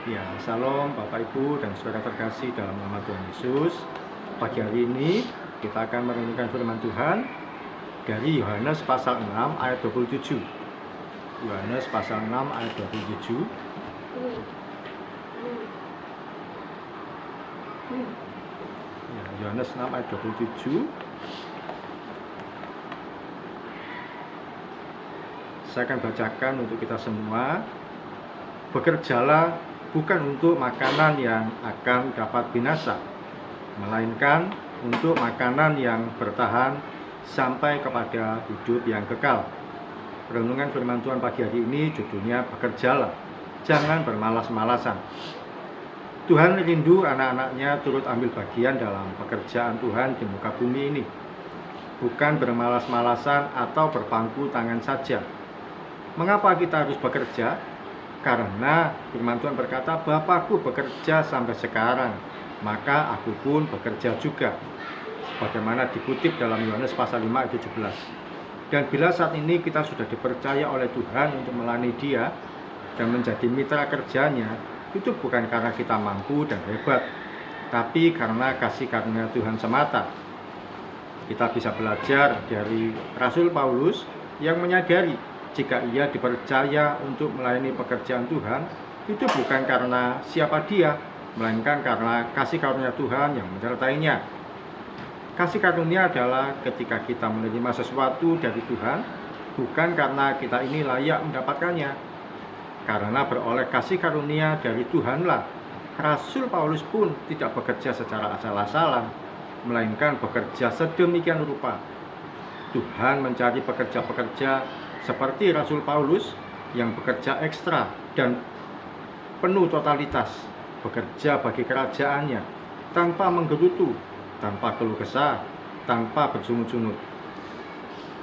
Ya, Salam Bapak Ibu dan Saudara terkasih dalam nama Tuhan Yesus. Pagi hari ini kita akan merenungkan firman Tuhan dari Yohanes pasal 6 ayat 27. Yohanes pasal 6 ayat 27. Ya, Yohanes 6 ayat 27. Saya akan bacakan untuk kita semua. Bekerjalah bukan untuk makanan yang akan dapat binasa, melainkan untuk makanan yang bertahan sampai kepada hidup yang kekal. Renungan firman Tuhan pagi hari ini judulnya bekerjalah, jangan bermalas-malasan. Tuhan rindu anak-anaknya turut ambil bagian dalam pekerjaan Tuhan di muka bumi ini, bukan bermalas-malasan atau berpangku tangan saja. Mengapa kita harus bekerja? Karena firman Tuhan berkata, Bapakku bekerja sampai sekarang, maka aku pun bekerja juga. Bagaimana dikutip dalam Yohanes pasal 5 ayat 17. Dan bila saat ini kita sudah dipercaya oleh Tuhan untuk melayani Dia dan menjadi mitra kerjanya, itu bukan karena kita mampu dan hebat, tapi karena kasih karunia Tuhan semata. Kita bisa belajar dari Rasul Paulus yang menyadari jika ia dipercaya untuk melayani pekerjaan Tuhan, itu bukan karena siapa dia, melainkan karena kasih karunia Tuhan yang menyertainya. Kasih karunia adalah ketika kita menerima sesuatu dari Tuhan, bukan karena kita ini layak mendapatkannya. Karena beroleh kasih karunia dari Tuhanlah, Rasul Paulus pun tidak bekerja secara asal-asalan, melainkan bekerja sedemikian rupa. Tuhan mencari pekerja-pekerja seperti Rasul Paulus yang bekerja ekstra dan penuh totalitas, bekerja bagi kerajaannya tanpa menggerutu, tanpa keluh kesah, tanpa bersungut-sungut.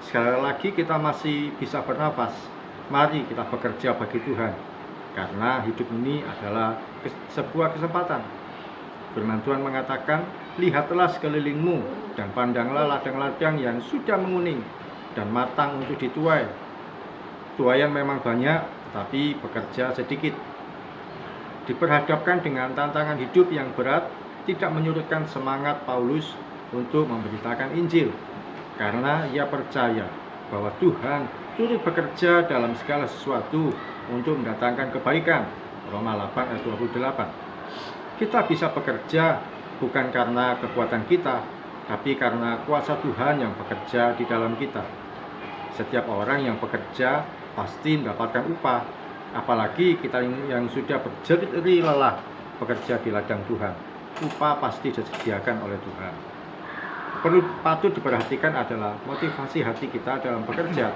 Sekali lagi kita masih bisa bernafas. Mari kita bekerja bagi Tuhan, karena hidup ini adalah sebuah kesempatan. Firman Tuhan mengatakan, lihatlah sekelilingmu dan pandanglah ladang-ladang yang sudah menguning dan matang untuk dituai. Tuaian memang banyak, tetapi bekerja sedikit. Diperhadapkan dengan tantangan hidup yang berat, tidak menyurutkan semangat Paulus untuk memberitakan Injil, karena ia percaya bahwa Tuhan turut bekerja dalam segala sesuatu untuk mendatangkan kebaikan. Roma 8 ayat 28. Kita bisa bekerja bukan karena kekuatan kita, tapi karena kuasa Tuhan yang bekerja di dalam kita. Setiap orang yang bekerja pasti mendapatkan upah, apalagi kita yang sudah berjeri lelah bekerja di ladang Tuhan. Upah pasti disediakan oleh Tuhan. Patut diperhatikan adalah motivasi hati kita dalam bekerja.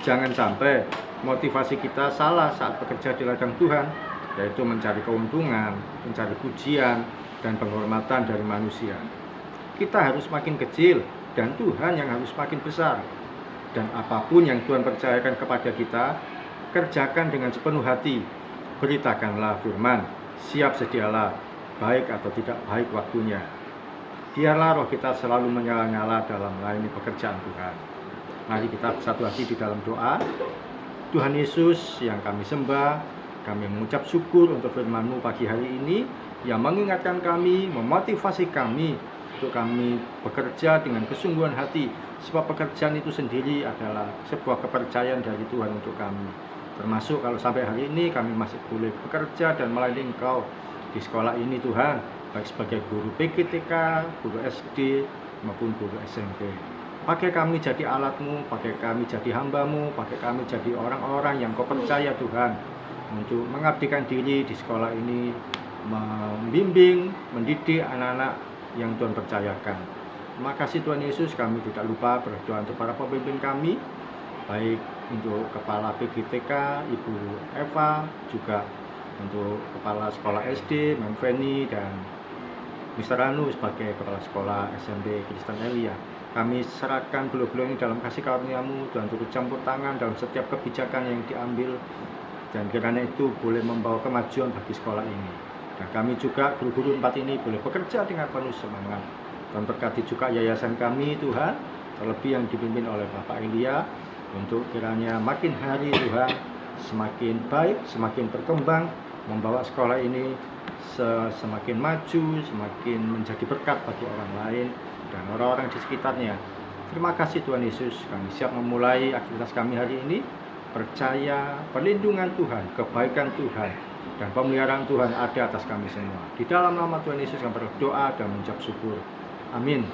Jangan sampai motivasi kita salah saat bekerja di ladang Tuhan, yaitu mencari keuntungan, mencari pujian, dan penghormatan dari manusia. Kita harus makin kecil, dan Tuhan yang harus makin besar. Dan apapun yang Tuhan percayakan kepada kita, kerjakan dengan sepenuh hati. Beritakanlah firman, siap sedialah, baik atau tidak baik waktunya. Biarlah roh kita selalu menyala-nyala dalam melayani pekerjaan Tuhan. Mari kita bersatu hati di dalam doa. Tuhan Yesus yang kami sembah, kami mengucap syukur untuk firman-Mu pagi hari ini yang mengingatkan kami, memotivasi kami untuk kami bekerja dengan kesungguhan hati, sebab pekerjaan itu sendiri adalah sebuah kepercayaan dari Tuhan untuk kami. Termasuk kalau sampai hari ini kami masih boleh bekerja dan melayani Engkau di sekolah ini Tuhan, baik sebagai guru PGTK, guru SD, maupun guru SMP. Pakai kami jadi alat-Mu, pakai kami jadi hamba-Mu, pakai kami jadi orang-orang yang Kau percaya Tuhan, untuk mengabdikan diri di sekolah ini, membimbing, mendidik anak-anak yang Tuhan percayakan. Terima kasih Tuhan Yesus, kami tidak lupa berdoa untuk para pemimpin kami, baik untuk Kepala PGTK, Ibu Eva, juga untuk Kepala Sekolah SD, Mem Feni, dan Mr. Anu sebagai Kepala Sekolah SMP Kristen Elia. Kami serahkan beliau-beliau ini dalam kasih karunia-Mu, Tuhan turut campur tangan dalam setiap kebijakan yang diambil, dan kiranya itu boleh membawa kemajuan bagi sekolah ini. Dan kami juga guru-guru tempat ini boleh bekerja dengan penuh semangat. Dan berkati juga yayasan kami Tuhan, terlebih yang dipimpin oleh Bapak Elia, untuk kiranya makin hari Tuhan semakin baik, semakin berkembang, membawa sekolah ini semakin maju, semakin menjadi berkat bagi orang lain dan orang-orang di sekitarnya. Terima kasih Tuhan Yesus, kami siap memulai aktivitas kami hari ini, percaya perlindungan Tuhan, kebaikan Tuhan, dan pemeliharaan Tuhan ada atas kami semua. Di dalam nama Tuhan Yesus kami berdoa dan mengucap syukur. Amin.